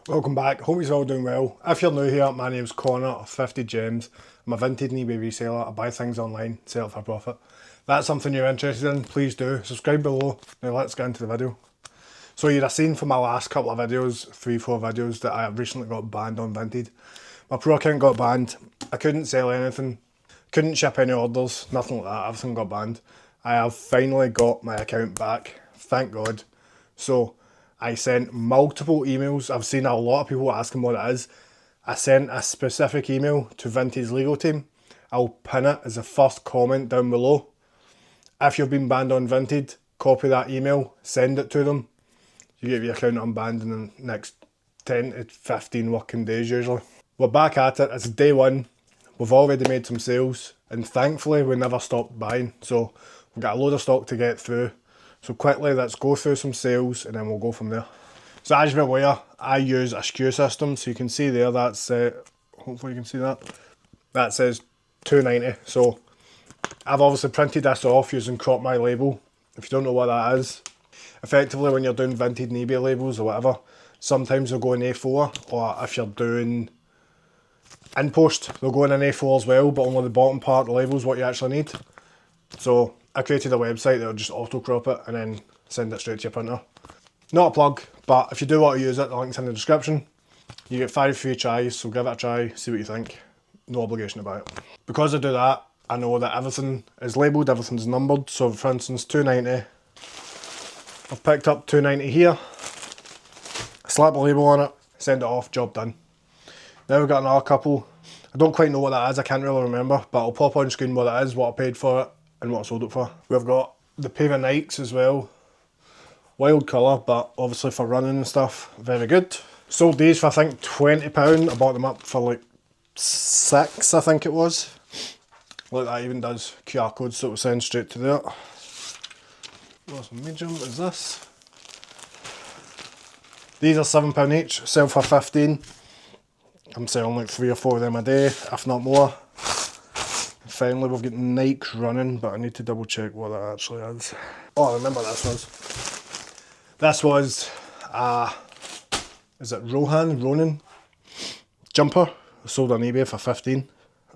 Welcome back, hope you're all doing well. If you're new here, my name's Connor of Thrifted Gems. I'm a Vinted and eBay reseller. I buy things online, sell it for a profit. If that's something you're interested in, please do. Subscribe below. Now let's get into the video. So you'd have seen from my last couple of videos, 3-4 videos, that I recently got banned on Vinted. My pro account got banned. I couldn't sell anything, couldn't ship any orders, nothing like that, everything got banned. I have finally got my account back, thank God. So I sent multiple emails. I've seen a lot of people asking what it is. I sent a specific email to Vinted's legal team. I'll pin it as the first comment down below. If you've been banned on Vinted, copy that email, send it to them. You get your account unbanned in the next 10 to 15 working days usually. We're back at it, it's day one. We've already made some sales and thankfully we never stopped buying. So we've got a load of stock to get through. So quickly, let's go through some sales and then we'll go from there. So as you're aware, I use a SKU system. So you can see there, that's, hopefully you can see that. That says $2.90. So I've obviously printed this off using Crop My Label. If you don't know what that is, effectively when you're doing Vinted and eBay labels or whatever, sometimes they'll go in A4, or if you're doing in post, they'll go in an A4 as well, but only the bottom part of the label is what you actually need. So I created a website that will just auto crop it and then send it straight to your printer. Not a plug, but if you do want to use it, the link's in the description. You get 5 free tries, so give it a try, see what you think. No obligation to buy it. Because I do that, I know that everything is labelled, everything's numbered. So for instance, $2.90. I've picked up $2.90 here, slap a label on it, send it off, job done. Now we've got another couple. I don't quite know what that is, I can't really remember, but I'll pop on screen what it is, what I paid for it, and what I sold it for. We've got the pair of Nikes as well. Wild colour, but obviously for running and stuff, very good. Sold these for I think £20. I bought them up for like 6, I think it was. Look, that even does QR codes, so it will send straight to there. What's medium is this? These are £7 each, sell for 15. I'm selling like 3 or 4 of them a day, if not more. Finally, we've got Nike running, but I need to double check what that actually is. Oh, I remember this was. This was, is it Ronin jumper? I sold on eBay for 15.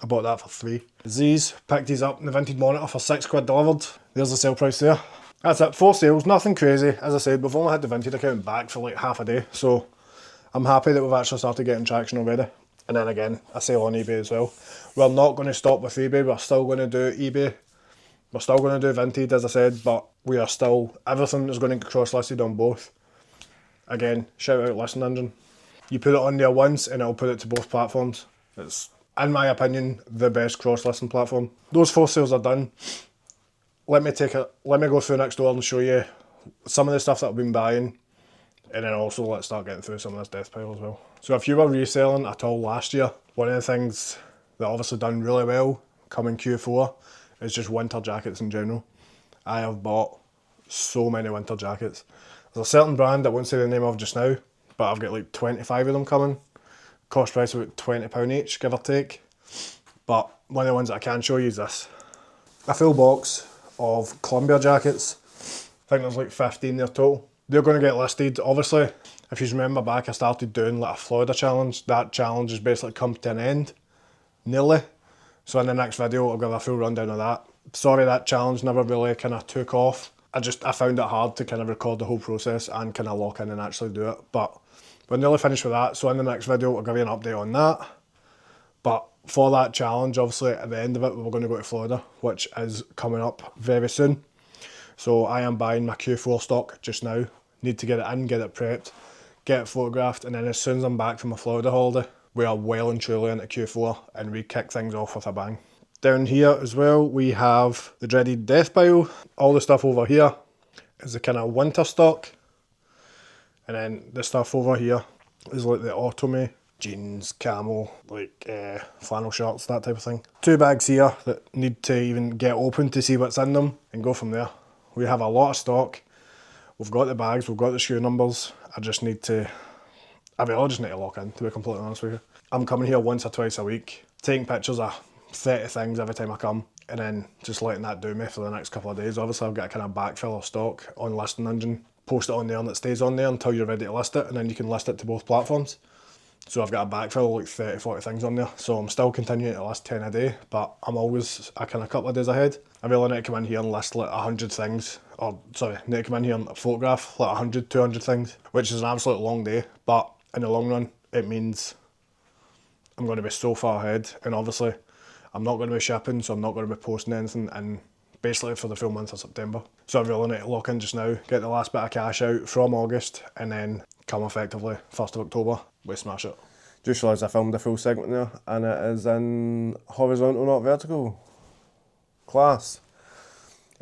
I bought that for 3. These, picked these up in the Vinted monitor for £6 delivered. There's the sale price there. That's it, 4 sales, nothing crazy. As I said, we've only had the Vinted account back for like half a day, so I'm happy that we've actually started getting traction already. And then again, I sell on eBay as well. We're not going to stop with eBay, we're still going to do eBay. We're still going to do Vinted, as I said, but we are still, everything is going to get cross-listed on both. Again, shout out Listing Engine. You put it on there once and it'll put it to both platforms. It's, in my opinion, the best cross-listing platform. Those 4 sales are done. Let me go through next door and show you some of the stuff that I've been buying. And then also let's start getting through some of this death pile as well. So if you were reselling at all last year, one of the things that obviously done really well coming Q4 is just winter jackets in general. I have bought so many winter jackets. There's a certain brand I won't say the name of just now, but I've got like 25 of them coming. Cost price about £20 each, give or take. But one of the ones that I can show you is this. A full box of Columbia jackets. I think there's like 15 there total. They're going to get listed. Obviously, if you remember back, I started doing like a Florida challenge. That challenge has basically come to an end, nearly. So in the next video, I'll give a full rundown of that. Sorry that challenge never really kind of took off. I found it hard to kind of record the whole process and kind of lock in and actually do it. But we're nearly finished with that. So in the next video, I'll give you an update on that. But for that challenge, obviously at the end of it, we're going to go to Florida, which is coming up very soon. So I am buying my Q4 stock just now. Need to get it in, get it prepped, get it photographed, and then as soon as I'm back from my Florida holiday, we are well and truly into Q4 and we kick things off with a bang. Down here as well, we have the dreaded death pile. All the stuff over here is the kind of winter stock. And then the stuff over here is like the autumn jeans, camo, like flannel shorts, that type of thing. 2 bags here that need to even get open to see what's in them and go from there. We have a lot of stock. We've got the bags, we've got the SKU numbers. I just need to lock in, to be completely honest with you. I'm coming here once or twice a week, taking pictures of 30 things every time I come, and then just letting that do me for the next couple of days. Obviously I've got a kind of backfill of stock on Listing Engine post it on there and it stays on there until you're ready to list it, and then you can list it to both platforms. So I've got a backfill of like 30, 40 things on there. So I'm still continuing to list 10 a day, but I'm always a kind of couple of days ahead. I really need to come in here and list like 100 things, or sorry, need to come in here and photograph like 100, 200 things, which is an absolute long day, but in the long run, it means I'm going to be so far ahead, and obviously I'm not going to be shipping, so I'm not going to be posting anything in basically for the full month of September. So I really need to lock in just now, get the last bit of cash out from August, and then come effectively 1st of October, we smash it. Just realised I filmed a full segment there, and it is in horizontal, not vertical. Class.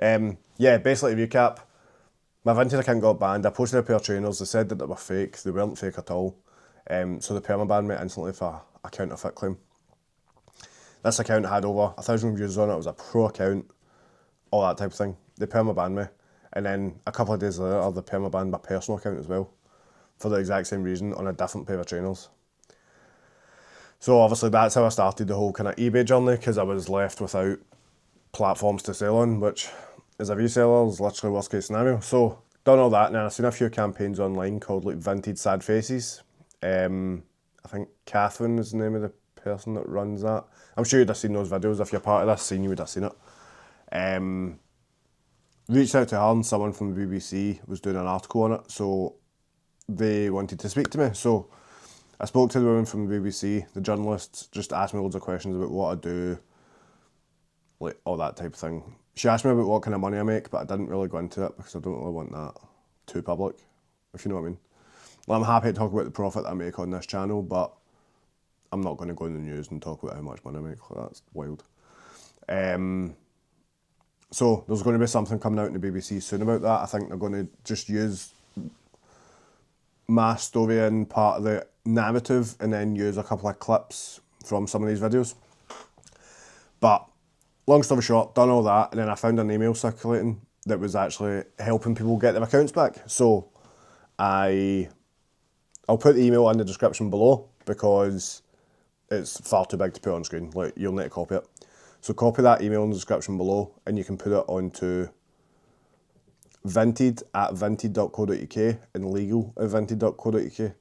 Yeah, basically to recap, my Vinted account got banned. I posted a pair of trainers, they said that they were fake, they weren't fake at all. So they perma-banned me instantly for a counterfeit claim. This account had over 1,000 views on it, it was a pro account, all that type of thing. They perma-banned me, and then a couple of days later they perma-banned my personal account as well, for the exact same reason, on a different pair of trainers. So obviously that's how I started the whole kind of eBay journey, because I was left without platforms to sell on, which as a reseller is literally worst case scenario. So done all that, and then I've seen a few campaigns online called like Vinted Sad Faces. I think Catherine is the name of the person that runs that. I'm sure you'd have seen those videos. If you're part of this scene, you would have seen it. Reached out to her, and someone from the BBC was doing an article on it, so they wanted to speak to me. So I spoke to the woman from the BBC, the journalist, just asked me loads of questions about what I do, like all that type of thing. She asked me about what kind of money I make, but I didn't really go into it because I don't really want that too public, if you know what I mean. Well, I'm happy to talk about the profit that I make on this channel, but I'm not going to go in the news and talk about how much money I make. That's wild. So there's going to be something coming out in the BBC soon about that. I think they're going to just use my story in part of the narrative and then use a couple of clips from some of these videos. But long story short, done all that, and then I found an email circulating that was actually helping people get their accounts back. So I'll put the email in the description below because it's far too big to put on screen. Like, you'll need to copy it. So copy that email in the description below, and you can put it onto vinted@vinted.co.uk and legal@vinted.co.uk.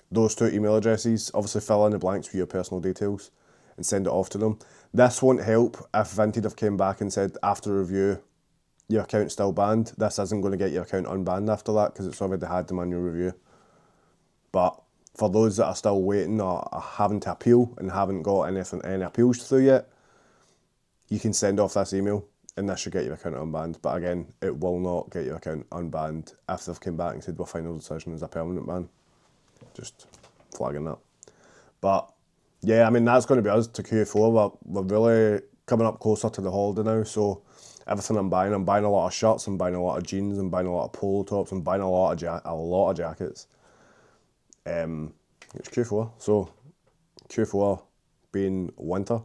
Those two email addresses, obviously fill in the blanks with your personal details and send it off to them. This won't help if Vinted have came back and said after review your account's still banned. This isn't going to get your account unbanned after that because it's already had the manual review. But for those that are still waiting or are having to appeal and haven't got any appeals through yet, you can send off this email and this should get your account unbanned. But again, it will not get your account unbanned if they've come back and said, well, final decision is a permanent ban. Just flagging that. But yeah, I mean, that's going to be us to Q4. We're really coming up closer to the holiday now, so everything I'm buying a lot of shirts, I'm buying a lot of jeans, I'm buying a lot of polo tops, I'm buying a lot of jackets. It's Q4, so Q4 being winter,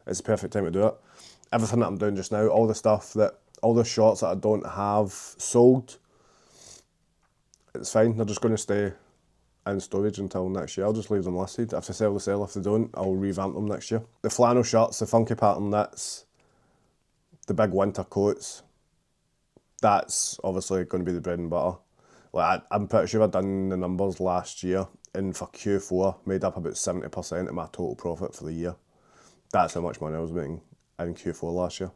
it's the perfect time to do it. Everything that I'm doing just now, all the shorts that I don't have sold, it's fine, they're just going to stay in storage until next year. I'll just leave them listed. If they sell, they sell. If they don't, I'll revamp them next year. The flannel shirts, the funky pattern knits, the big winter coats, that's obviously going to be the bread and butter. Like, I'm pretty sure I've done the numbers last year, and for Q4 made up about 70% of my total profit for the year. That's how much money I was making in Q4 last year.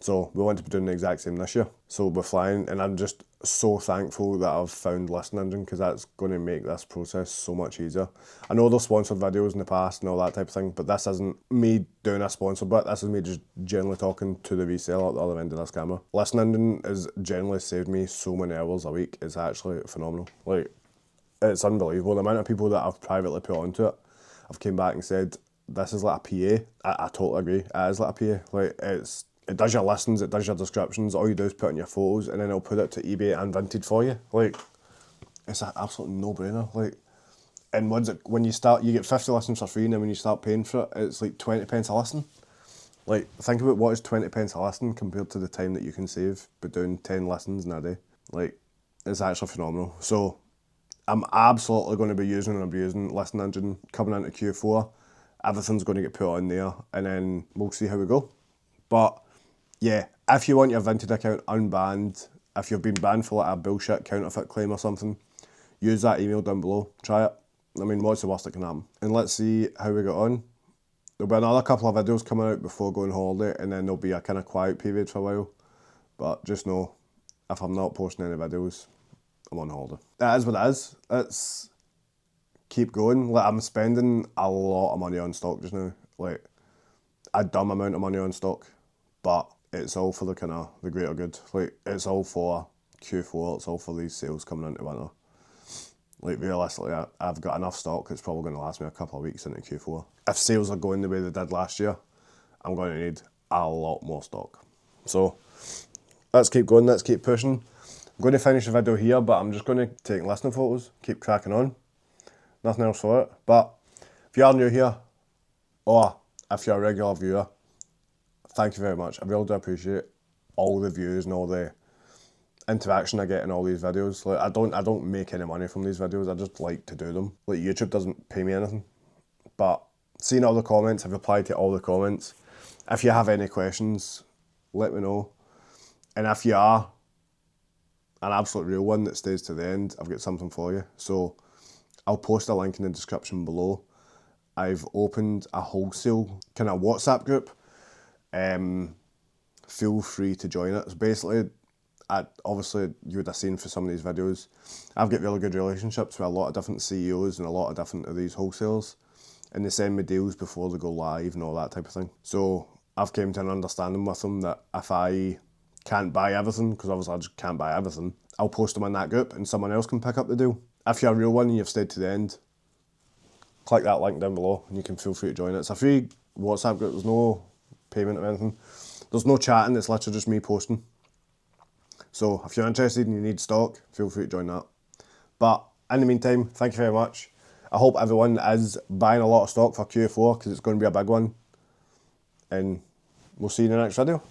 So we want to be doing the exact same this year. So we're flying, and I'm just so thankful that I've found Listing Engine because that's going to make this process so much easier. I know there's sponsored videos in the past and all that type of thing, but this isn't me doing a sponsored bit. This is me just generally talking to the reseller at the other end of this camera. Listing Engine has generally saved me so many hours a week. It's actually phenomenal. Like, it's unbelievable. The amount of people that I've privately put onto it, I've came back and said, this is like a PA. I totally agree. It is like a PA. Like, it does your listings, it does your descriptions, all you do is put in your photos and then it'll put it to eBay and Vinted for you. Like, it's an absolute no-brainer. Like, and when you start, you get 50 listings for free, and then when you start paying for it, it's like 20 pence a listing. Like, think about what is 20 pence a listing compared to the time that you can save by doing 10 listings in a day. Like, it's actually phenomenal. So, I'm absolutely going to be using and abusing Listing Engine coming into Q4. Everything's going to get put on there, and then we'll see how we go. But yeah, if you want your Vinted account unbanned, if you've been banned for like a bullshit counterfeit claim or something, use that email down below. Try it. I mean, what's the worst that can happen? And let's see how we got on. There'll be another couple of videos coming out before going holiday, and then there'll be a kind of quiet period for a while. But just know, if I'm not posting any videos, I'm on holiday. It is what it is. It's keep going. Like, I'm spending a lot of money on stock just now. Like, a dumb amount of money on stock, but it's all for the kind of the greater good. Like, it's all for Q4. It's all for these sales coming into winter. Like, realistically, I've got enough stock. It's probably going to last me a couple of weeks into Q4. If sales are going the way they did last year, I'm going to need a lot more stock. So let's keep going. Let's keep pushing. I'm going to finish the video here, but I'm just going to take listening photos, keep cracking on. Nothing else for it. But if you are new here, or if you're a regular viewer, thank you very much. I really do appreciate all the views and all the interaction I get in all these videos. Like, I don't make any money from these videos. I just like to do them. Like, YouTube doesn't pay me anything. But seeing all the comments, I've replied to all the comments. If you have any questions, let me know. And if you are an absolute real one that stays to the end, I've got something for you. So I'll post a link in the description below. I've opened a wholesale kind of WhatsApp group. Feel free to join it. So basically, obviously you would have seen for some of these videos, I've got really good relationships with a lot of different CEOs and a lot of different of these wholesalers, and they send me deals before they go live and all that type of thing. So I've came to an understanding with them that if I can't buy everything, because obviously I just can't buy everything, I'll post them in that group and someone else can pick up the deal. If you're a real one and you've stayed to the end, click that link down below and you can feel free to join it. It's a free WhatsApp group. There's no payment or anything. There's no chatting. It's literally just me posting. So if you're interested and you need stock, feel free to join that. But in the meantime, thank you very much. I hope everyone is buying a lot of stock for Q4 because it's going to be a big one. And we'll see you in the next video.